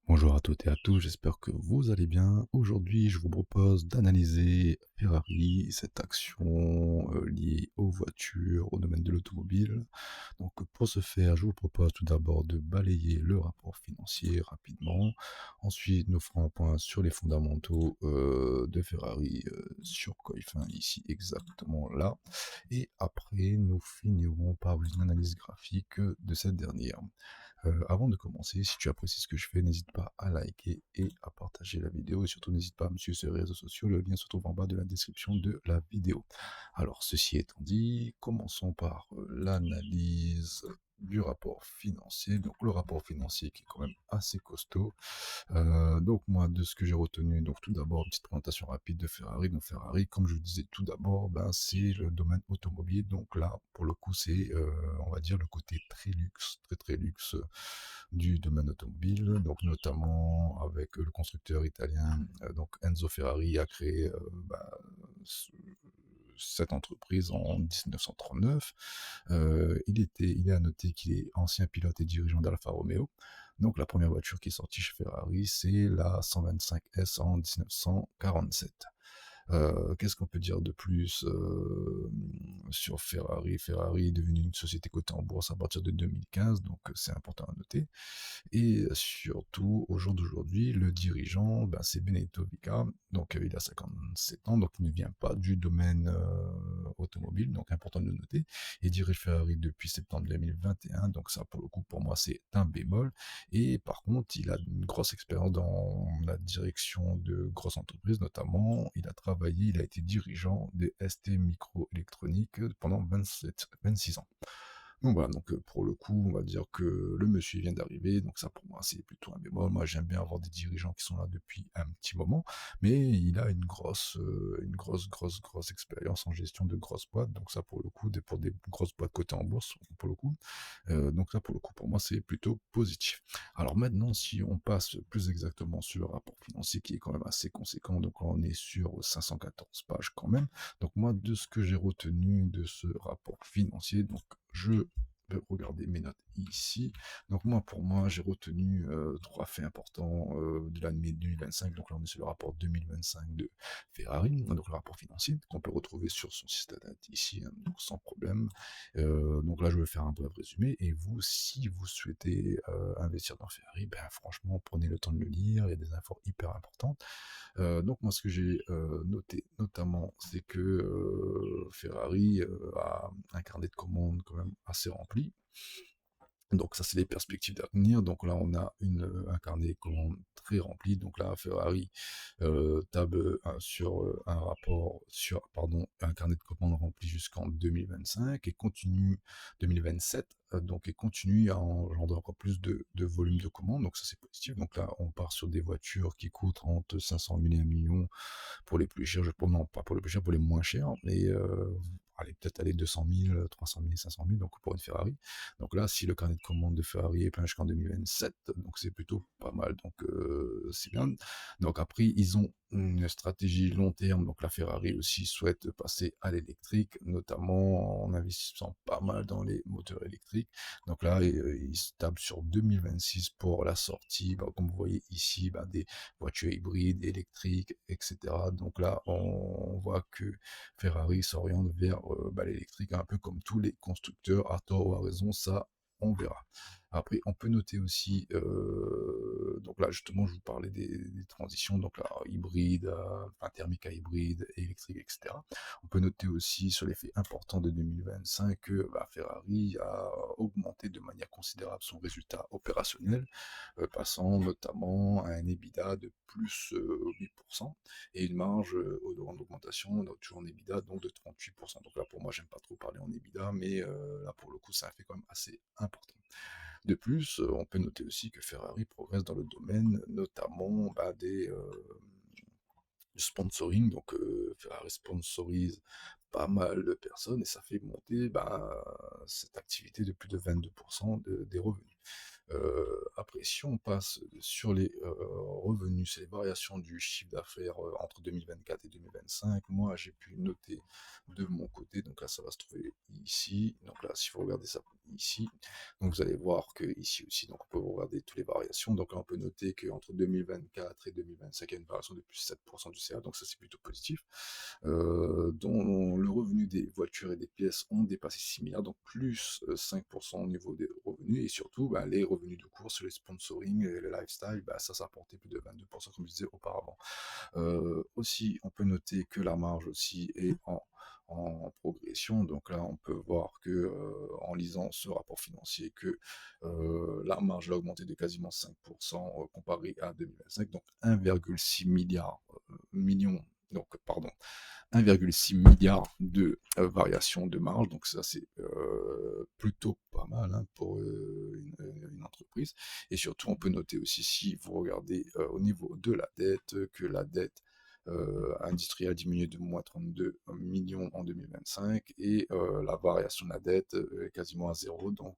Bonjour à toutes et à tous, j'espère que vous allez bien. Aujourd'hui, je vous propose d'analyser Ferrari, cette action liée aux voitures, au domaine de l'automobile. Donc, pour ce faire, je vous propose tout d'abord de balayer le rapport financier rapidement. Ensuite, nous ferons un point sur les fondamentaux de Ferrari sur Coifin, ici exactement là. Et après, nous finirons par une analyse graphique de cette dernière. Avant de commencer, si tu apprécies ce que je fais, n'hésite pas à liker et à partager la vidéo. Et surtout, n'hésite pas à me suivre sur les réseaux sociaux. Le lien se trouve en bas de la description de la vidéo. Alors, ceci étant dit, commençons par l'analyse du rapport financier. Donc, le rapport financier qui est quand même assez costaud. Donc moi, de ce que j'ai retenu, donc tout d'abord, une petite présentation rapide de Ferrari. Donc Ferrari, comme je vous disais tout d'abord, ben, c'est le domaine automobile. Donc là, pour le coup, c'est, on va dire, le côté très luxe, très très luxe du domaine automobile. Donc notamment avec le constructeur italien, donc Enzo Ferrari a créé ce- cette entreprise en 1939. Il est à noter qu'il est ancien pilote et dirigeant d'Alfa Romeo. Donc la première voiture qui est sortie chez Ferrari, c'est la 125 S en 1947. Qu'est-ce qu'on peut dire de plus sur Ferrari? Ferrari est devenue une société cotée en bourse à partir de 2015, donc c'est important à noter. Et surtout, au jour d'aujourd'hui, le dirigeant, ben, c'est Benedetto Vica, donc il a 57 ans, donc il ne vient pas du domaine automobile, donc important de le noter. Il dirige Ferrari depuis septembre 2021, donc ça pour le coup pour moi c'est un bémol. Et par contre, il a une grosse expérience dans la direction de grosses entreprises, notamment il a travaillé, il a été dirigeant de ST Microélectronique pendant 26 ans. Donc voilà, donc pour le coup, on va dire que le monsieur vient d'arriver, donc ça pour moi c'est plutôt un bémol. Moi j'aime bien avoir des dirigeants qui sont là depuis un petit moment, mais il a une grosse expérience en gestion de grosses boîtes, donc ça pour le coup, pour des grosses boîtes cotées en bourse, pour le coup, donc là pour le coup pour moi c'est plutôt positif. Alors maintenant si on passe plus exactement sur le rapport financier qui est quand même assez conséquent, donc là on est sur 514 pages quand même, donc moi de ce que j'ai retenu de ce rapport financier, donc je vais regarder mes notes ici. Donc moi, pour moi, j'ai retenu trois faits importants de l'année 2025. Donc là, on est sur le rapport 2025 de Ferrari, donc le rapport financier qu'on peut retrouver sur son site internet ici, hein, donc sans problème. Donc là, je vais faire un bref résumé. Et vous, si vous souhaitez investir dans Ferrari, ben franchement, prenez le temps de le lire. Il y a des infos hyper importantes. Donc moi, ce que j'ai noté notamment, c'est que Ferrari a un carnet de commandes quand même assez rempli. Donc ça, c'est les perspectives d'avenir. Donc là, on a un carnet de commandes très rempli. Donc là, Ferrari table sur un rapport, sur, pardon, un carnet de commandes rempli jusqu'en 2025 et continue 2027. Donc et continue à engendrer encore plus de volume de commandes. Donc ça, c'est positif. Donc là, on part sur des voitures qui coûtent entre 500 000 et 1 million pour les plus chers, non, pas pour les plus chers, pour les moins chers, et allez, peut-être aller 200 000, 300 000, 500 000, donc pour une Ferrari. Donc là, si le carnet de commande de Ferrari est plein jusqu'en 2027, donc c'est plutôt pas mal, donc c'est bien. Donc après, ils ont une stratégie long terme, donc la Ferrari aussi souhaite passer à l'électrique, notamment en investissant pas mal dans les moteurs électriques. Donc là, ils se tablent sur 2026 pour la sortie, bah, comme vous voyez ici, bah, des voitures hybrides, électriques, etc. Donc là, on voit que Ferrari s'oriente vers bah, l'électrique, un peu comme tous les constructeurs, à tort ou à raison, ça, on verra. Après, on peut noter aussi, donc là justement, je vous parlais des transitions, donc là, hybride, enfin, thermique à hybride, électrique, etc. On peut noter aussi sur l'effet important de 2025 que bah, Ferrari a augmenté de manière considérable son résultat opérationnel, passant notamment à un EBITDA de plus 8% et une marge en augmentation, toujours en EBITDA, donc de 38%. Donc là, pour moi, j'aime pas trop parler en EBITDA, mais là, pour le coup, ça fait quand même assez important. De plus, on peut noter aussi que Ferrari progresse dans le domaine, notamment bah, du sponsoring. Donc, Ferrari sponsorise pas mal de personnes et ça fait monter cette activité de plus de 22% des revenus. Après, si on passe sur les revenus, c'est les variations du chiffre d'affaires entre 2024 et 2025. Moi, j'ai pu noter de mon côté, donc là, ça va se trouver ici. Donc là, si vous regardez ça ici, donc vous allez voir que ici aussi, donc on peut regarder toutes les variations. Donc là, on peut noter qu'entre 2024 et 2025, il y a une variation de plus 7% du CA, donc ça, c'est plutôt positif. Dont le revenu des voitures et des pièces ont dépassé 6 milliards, donc plus 5% au niveau des revenus, et surtout les revenus de course, les sponsoring, et le lifestyle, ça portait plus de 22%, comme je disais auparavant. Aussi, on peut noter que la marge aussi est en progression. Donc là, on peut voir que en lisant ce rapport financier, que la marge a augmenté de quasiment 5% comparé à 2025, donc 1,6 millions, donc pardon, 1,6 milliard de variations de marge. Donc ça, c'est plutôt pas mal hein, pour une entreprise. Et surtout, on peut noter aussi, si vous regardez au niveau de la dette, que la dette industrielle a diminué de moins 32 millions en 2025 et la variation de la dette est quasiment à zéro, donc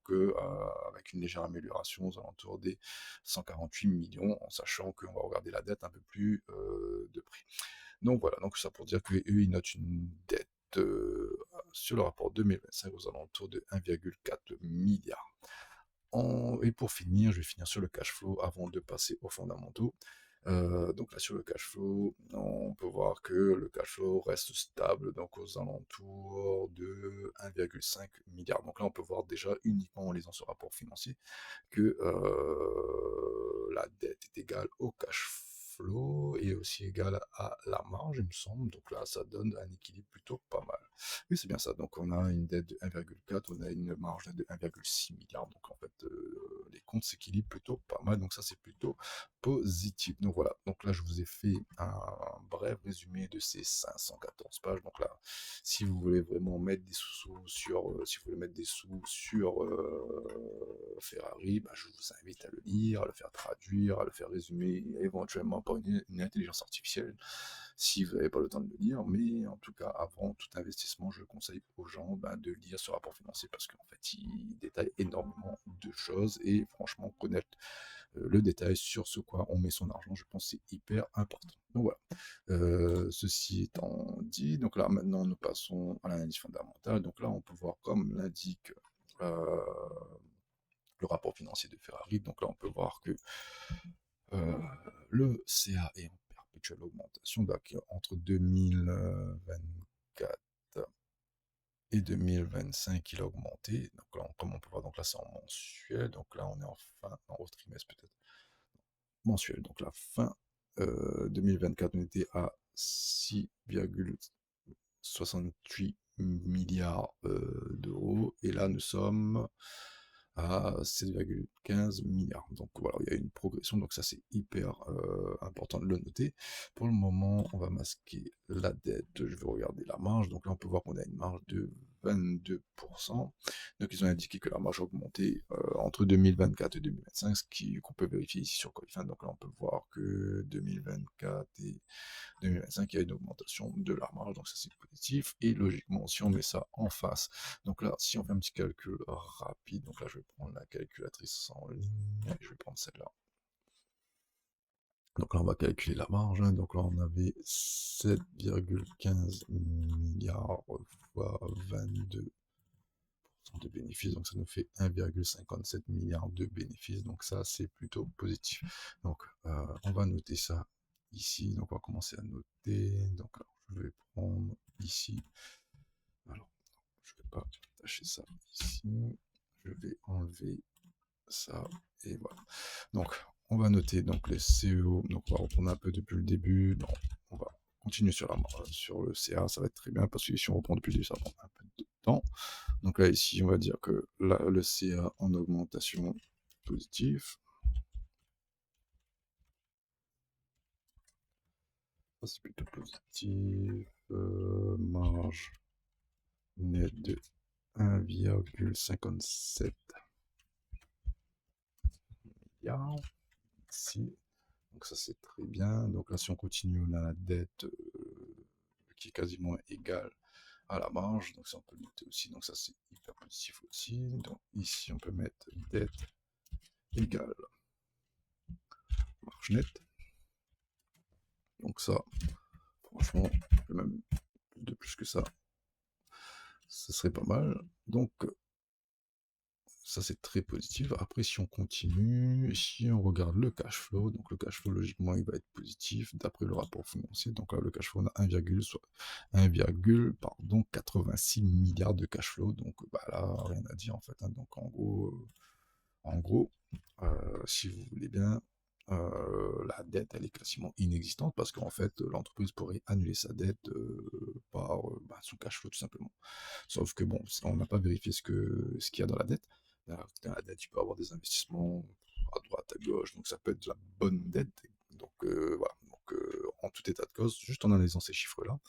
avec une légère amélioration aux alentours des 148 millions, en sachant qu'on va regarder la dette un peu plus de près. Donc voilà, donc ça pour dire qu'eux, ils notent une dette sur le rapport 2025 aux alentours de 1,4 milliard. Et pour finir, je vais finir sur le cash flow avant de passer aux fondamentaux. Donc là sur le cash flow, on peut voir que le cash flow reste stable, donc aux alentours de 1,5 milliard. Donc là on peut voir déjà uniquement en lisant ce rapport financier que la dette est égale au cash flow et aussi égale à la marge, il me semble. Donc là, ça donne un équilibre plutôt pas mal. Oui, c'est bien ça. Donc on a une dette de 1,4, on a une marge de 1,6 milliard. Donc en fait, les comptes s'équilibrent plutôt pas mal. Donc ça, c'est plutôt positif. Donc voilà. Donc là, je vous ai fait un bref résumé de ces 514 pages. Donc là, si vous voulez vraiment mettre des sous sur, si vous voulez mettre des sous sur Ferrari, je vous invite à le lire, à le faire traduire, à le faire résumer éventuellement par une intelligence artificielle si vous n'avez pas le temps de le lire. Mais en tout cas, avant tout investissement, je conseille aux gens de lire ce rapport financier parce qu'en fait, il détaille énormément de choses et franchement, connaître le détail sur ce quoi on met son argent, je pense que c'est hyper important. Donc voilà. Ceci étant dit, donc là maintenant nous passons à l'analyse fondamentale. Donc là on peut voir comme l'indique le rapport financier de Ferrari. Donc là on peut voir que le CA est en perpétuelle augmentation. Donc entre 2024 et 2025 il a augmenté. Donc là comme on peut voir, donc là c'est en mensuel. Donc là on est en trimestre peut-être mensuel. Donc la fin 2024, on était à 6,68 milliards d'euros. Et là, nous sommes à 7,15 milliards. Donc voilà, il y a une progression, donc ça c'est hyper important de le noter. Pour le moment, on va masquer la dette, je vais regarder la marge. Donc là, on peut voir qu'on a une marge de 22%. Donc ils ont indiqué que la marge a augmenté entre 2024 et 2025, qu'on peut vérifier ici sur Coifin. Donc là, on peut voir que 2024 et 2025, il y a une augmentation de la marge, donc ça c'est positif. Et logiquement, si on met ça en face, donc là, si on fait un petit calcul rapide, donc là, je vais prendre la calculatrice en ligne, et je vais prendre celle-là. Donc là, on va calculer la marge. Donc là, on avait 7,15 milliards fois 22 de bénéfices, donc ça nous fait 1,57 milliard de bénéfices, donc ça c'est plutôt positif. Donc on va noter ça ici, donc on va commencer à noter. Donc alors, je vais prendre ici, alors je vais pas attacher ça ici, je vais enlever ça et voilà. Donc on va noter donc les CEO, donc on va reprendre un peu depuis le début. Donc, on va continuer sur le CA, ça va être très bien parce que si on reprend depuis le début, ça va prendre un peu de temps. Donc là, ici, on va dire que là, le CA en augmentation positive. Ça, c'est plutôt positif. Marge nette de 1,57 milliards. Ici. Donc ça, c'est très bien. Donc là, si on continue, on a la dette qui est quasiment égale à la marge, donc ça on peut le noter aussi, donc ça c'est hyper positif aussi. Donc ici on peut mettre dette égale marge nette. Donc ça, franchement, même de plus que ça, ce serait pas mal. Donc ça c'est très positif. Après, si on continue, si on regarde le cash flow, donc le cash flow logiquement il va être positif d'après le rapport financier. Donc là le cash flow on a 1,86 milliards de cash flow. Donc bah là rien à dire en fait, hein. Donc en gros, si vous voulez bien, la dette, elle est quasiment inexistante parce qu'en fait, l'entreprise pourrait annuler sa dette par son cash flow tout simplement. Sauf que bon, on n'a pas vérifié ce qu'il y a dans la dette. Dans la dette, tu peux avoir des investissements à droite, à gauche, donc ça peut être de la bonne dette. Donc voilà. Donc en tout état de cause, juste en analysant ces chiffres-là,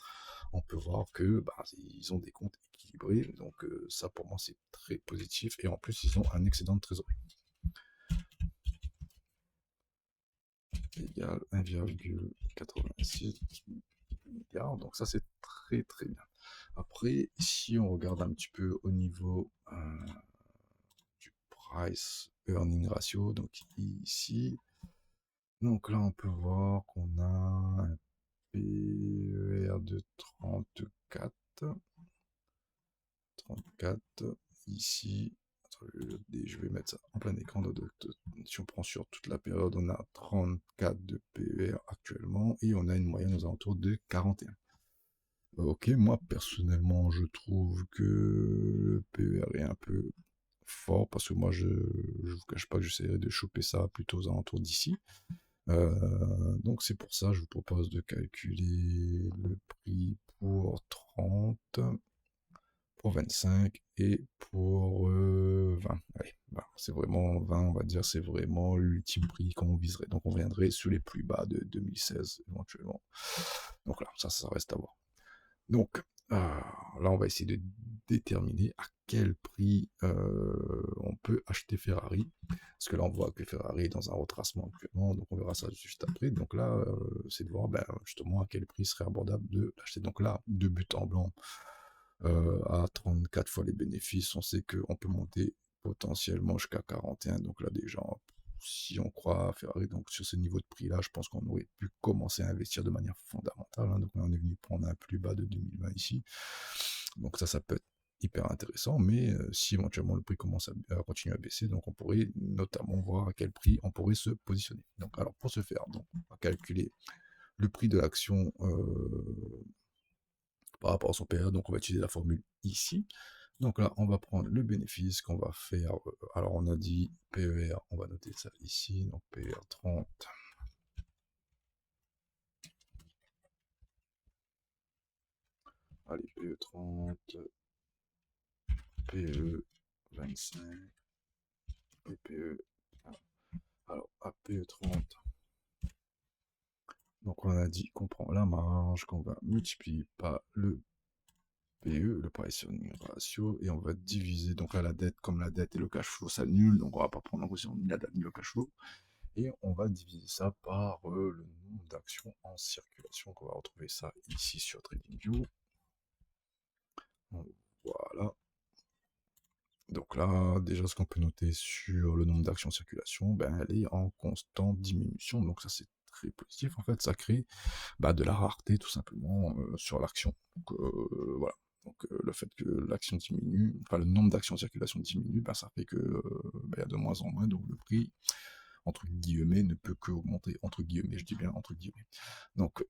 on peut voir que ils ont des comptes équilibrés. Donc ça, pour moi, c'est très positif. Et en plus, ils ont un excédent de trésorerie égal 1,86 milliard. Donc ça, c'est très très bien. Après, si on regarde un petit peu au niveau du price earning ratio, donc ici, donc là, on peut voir qu'on a un PER de 34, 34 ici. Je vais mettre ça en plein écran. Si on prend sur toute la période, on a 34 de PER actuellement et on a une moyenne aux alentours de 41. Ok, moi personnellement, je trouve que le PER est un peu fort parce que moi, je ne vous cache pas que j'essaierai de choper ça plutôt aux alentours d'ici. Donc c'est pour ça, je vous propose de calculer le prix pour 30, pour 25 et pour 20. Allez, c'est vraiment 20, on va dire, c'est vraiment l'ultime prix qu'on viserait. Donc on viendrait sur les plus bas de 2016 éventuellement. Donc là, ça reste à voir. Donc là, on va essayer de déterminer à quel prix on peut acheter Ferrari. Parce que là, on voit que Ferrari est dans un retracement actuellement, donc on verra ça juste après. Donc là, c'est de voir justement à quel prix serait abordable de l'acheter. Donc là, de but en blanc, à 34 fois les bénéfices, on sait qu'on peut monter potentiellement jusqu'à 41. Donc là, déjà, si on croit à Ferrari, donc sur ce niveau de prix-là, je pense qu'on aurait pu commencer à investir de manière fondamentale, hein. Donc là, on est venu prendre un plus bas de 2020 ici. Donc ça peut être hyper intéressant, mais si éventuellement le prix commence à continuer à baisser, donc on pourrait notamment voir à quel prix on pourrait se positionner. Donc alors pour ce faire, donc, on va calculer le prix de l'action par rapport à son PER, donc on va utiliser la formule ici. Donc là, on va prendre le bénéfice qu'on va faire. Alors, on a dit PER, on va noter ça ici. Donc, PER 30. Allez, PE 30, PE 25 et PE. Alors, à PE 30, donc on a dit qu'on prend la marge, qu'on va multiplier par le PE, le price earning ratio, et on va diviser donc là la dette, comme la dette et le cash flow s'annulent, donc on va pas prendre en considération ni la dette ni le cash flow. Et on va diviser ça par le nombre d'actions en circulation. On va retrouver ça ici sur TradingView. Voilà. Donc là, déjà, ce qu'on peut noter sur le nombre d'actions en circulation, elle est en constante diminution. Donc ça, c'est très positif. En fait, ça crée de la rareté tout simplement sur l'action. Donc voilà. Donc le fait que l'action diminue, enfin le nombre d'actions en circulation diminue, ça fait que y a de moins en moins, donc le prix entre guillemets, ne peut qu'augmenter, entre guillemets, je dis bien entre guillemets. Donc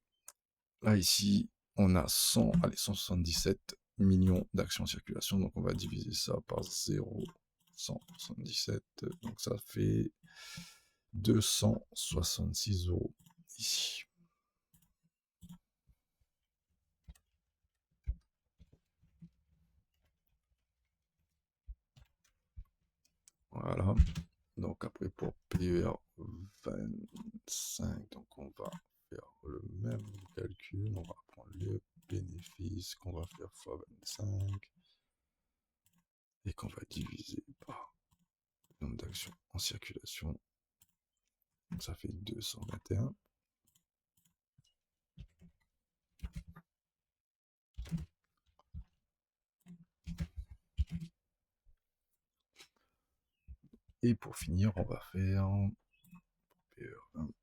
là, ici, on a 177 millions d'actions en circulation, donc on va diviser ça par 0,177, donc ça fait 266 euros ici. Voilà. Donc après pour PER 25, donc on va faire le même calcul, on va prendre le bénéfice qu'on va faire fois 25 et qu'on va diviser par le nombre d'actions en circulation. Donc ça fait 221. Et pour finir, on va faire PE1. On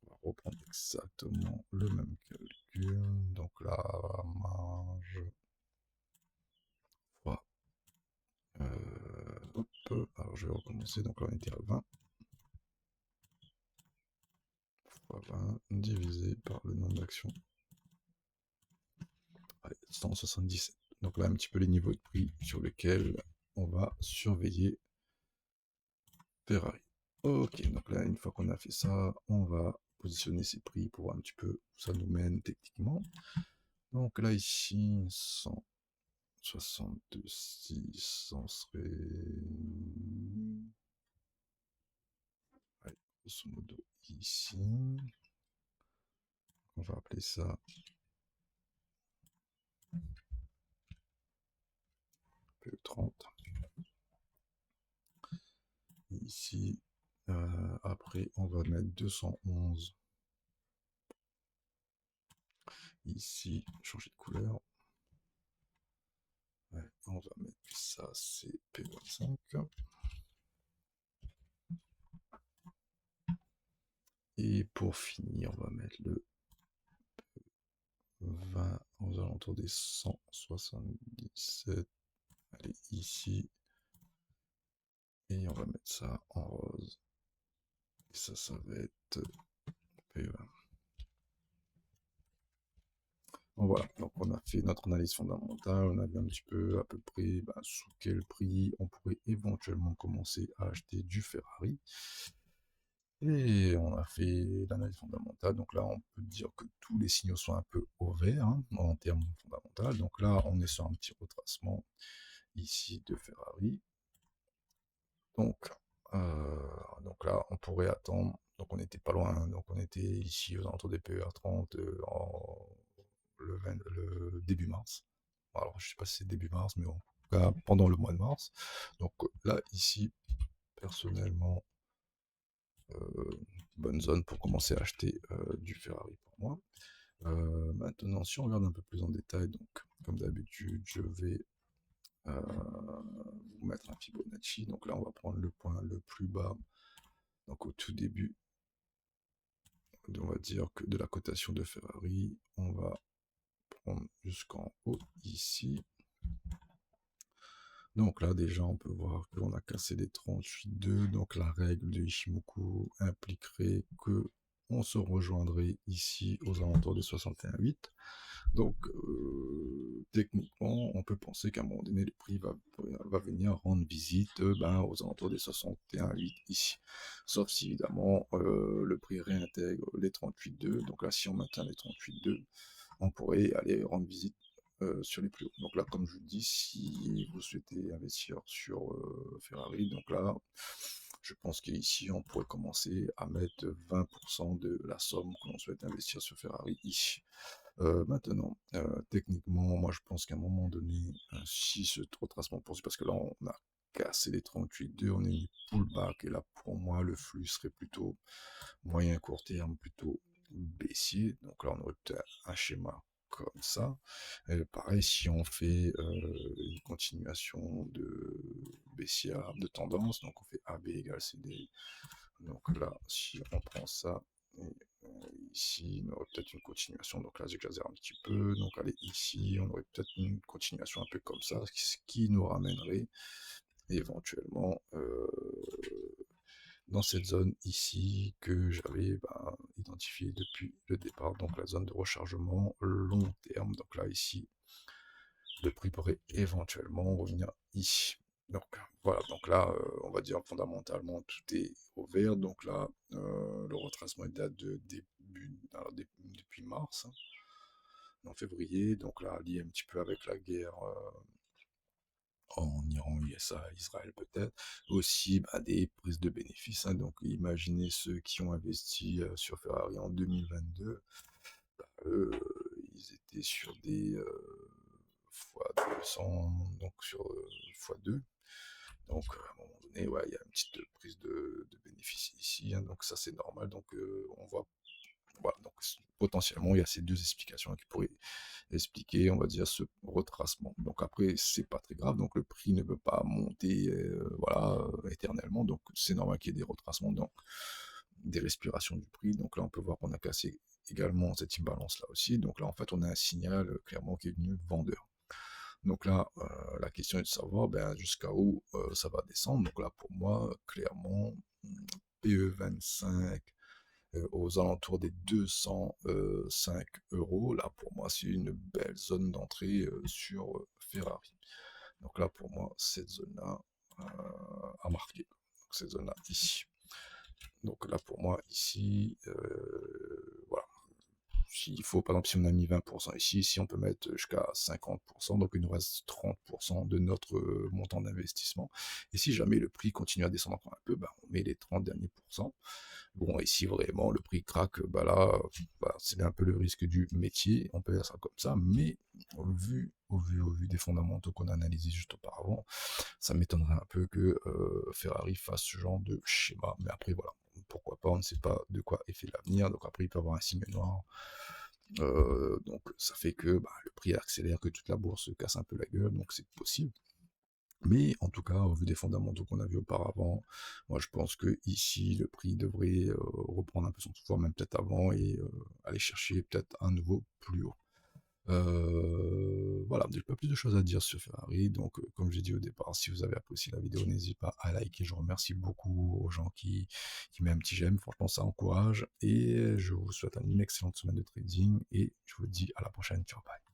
va reprendre exactement le même calcul. Donc la marge fois, hop, alors je vais recommencer. Donc là on était à 20 fois 20 divisé par le nombre d'actions. Allez, 177. Donc là un petit peu les niveaux de prix sur lesquels on va surveiller Ferrari. Ok, donc là une fois qu'on a fait ça, on va positionner ces prix pour voir un petit peu où ça nous mène techniquement. Donc là ici, 162,6, on serait... Allez, grosso modo ici. On va appeler ça PE30. Ici, après on va mettre 211. Ici, changer de couleur. Ouais, on va mettre ça, c'est P25. Et pour finir, on va mettre le 20 aux alentours des 177. Allez, ici. Et on va mettre ça en rose. Et ça va être PE1. Bon, voilà, donc on a fait notre analyse fondamentale, on a vu un petit peu à peu près sous quel prix on pourrait éventuellement commencer à acheter du Ferrari. Et on a fait l'analyse fondamentale, donc là on peut dire que tous les signaux sont un peu au vert en termes fondamentaux. Donc là on est sur un petit retracement ici de Ferrari. Donc, donc là on pourrait attendre, donc on n'était pas loin, donc on était ici aux alentours des PER30 le début mars. Alors je sais pas si c'est début mars, mais en tout cas pendant le mois de mars. Donc là ici, personnellement, bonne zone pour commencer à acheter du Ferrari pour moi. Maintenant, si on regarde un peu plus en détail, donc comme d'habitude, je vais vous mettre un Fibonacci. Donc là, on va prendre le point le plus bas, donc au tout début, on va dire que de la cotation de Ferrari, on va prendre jusqu'en haut ici. Donc là, déjà, on peut voir qu'on a cassé les 38,2. Donc la règle de Ishimoku impliquerait que on se rejoindrait ici aux alentours des 61,8. Donc techniquement, on peut penser qu'à un moment donné, le prix va venir rendre visite aux alentours des 61,8 ici. Sauf si évidemment le prix réintègre les 38,2. Donc là, si on maintient les 38,2, on pourrait aller rendre visite sur les plus hauts. Donc là, comme je vous dis, si vous souhaitez investir sur Ferrari, donc là, je pense qu'ici, on pourrait commencer à mettre 20% de la somme que l'on souhaite investir sur Ferrari ici. Maintenant, techniquement, moi je pense qu'à un moment donné, si ce retracement poursuit, parce que là on a cassé les 38,2, on est une pullback, et là pour moi le flux serait plutôt moyen court terme, plutôt baissier. Donc là on aurait peut-être un schéma comme ça. Et pareil, si on fait une continuation de baissière de tendance, donc on fait AB égale CD. Donc là, si on prend ça, et ici, on aurait peut-être une continuation. Donc là, j'exagère un petit peu. Donc allez, ici, on aurait peut-être une continuation un peu comme ça, ce qui nous ramènerait éventuellement dans cette zone ici que j'avais identifiée depuis le départ, donc la zone de rechargement long terme. Donc là, ici, le prix pourrait éventuellement revenir ici. Donc voilà, donc là, on va dire fondamentalement tout est au vert. Donc là, le retracement date de début, alors, depuis mars, en février. Donc là, lié un petit peu avec la guerre en Iran, USA, Israël peut-être. Aussi des prises de bénéfices. Donc imaginez ceux qui ont investi sur Ferrari en 2022. Eux, ils étaient sur des fois 200, donc sur fois 2. Donc à un moment donné, ouais, il y a une petite prise de bénéfice ici, donc ça c'est normal. Donc on voit Voilà, donc potentiellement, il y a ces 2 explications qui pourraient expliquer, on va dire, ce retracement. Donc après, c'est pas très grave, donc le prix ne peut pas monter, voilà, éternellement, donc c'est normal qu'il y ait des retracements, donc des respirations du prix. Donc là, on peut voir qu'on a cassé également cette imbalance-là aussi. Donc là, en fait, on a un signal, clairement qui est venu vendeur. Donc là, la question est de savoir, ben, jusqu'à où, ça va descendre. Donc là, pour moi, clairement, PE25 aux alentours des 205 euros. Là, pour moi, c'est une belle zone d'entrée sur Ferrari. Donc là, pour moi, cette zone-là a marqué. Donc, cette zone-là, ici. Donc là, pour moi, ici, voilà. S'il faut, par exemple, si on a mis 20% ici, si on peut mettre jusqu'à 50%, donc il nous reste 30% de notre montant d'investissement. Et si jamais le prix continue à descendre encore un peu, bah, on met les 30 derniers pourcents. Bon, et si vraiment le prix craque, bah là, bah, c'est un peu le risque du métier, on peut dire ça comme ça, mais au vu des fondamentaux qu'on a analysés juste auparavant, ça m'étonnerait un peu que Ferrari fasse ce genre de schéma. Mais après, voilà, pourquoi pas, on ne sait pas de quoi est fait l'avenir, donc après, il peut y avoir un signe noir. Donc ça fait que bah, le prix accélère, que toute la bourse se casse un peu la gueule, donc c'est possible. Mais en tout cas, au vu des fondamentaux qu'on a vus auparavant, moi je pense que ici le prix devrait reprendre un peu son pouvoir, même peut-être avant, et aller chercher peut-être un nouveau plus haut. Voilà, j'ai pas plus de choses à dire sur Ferrari, donc comme j'ai dit au départ, si vous avez apprécié la vidéo, n'hésitez pas à liker. Je remercie beaucoup aux gens qui mettent un petit j'aime, franchement ça encourage, et je vous souhaite une excellente semaine de trading, et je vous dis à la prochaine, ciao, bye.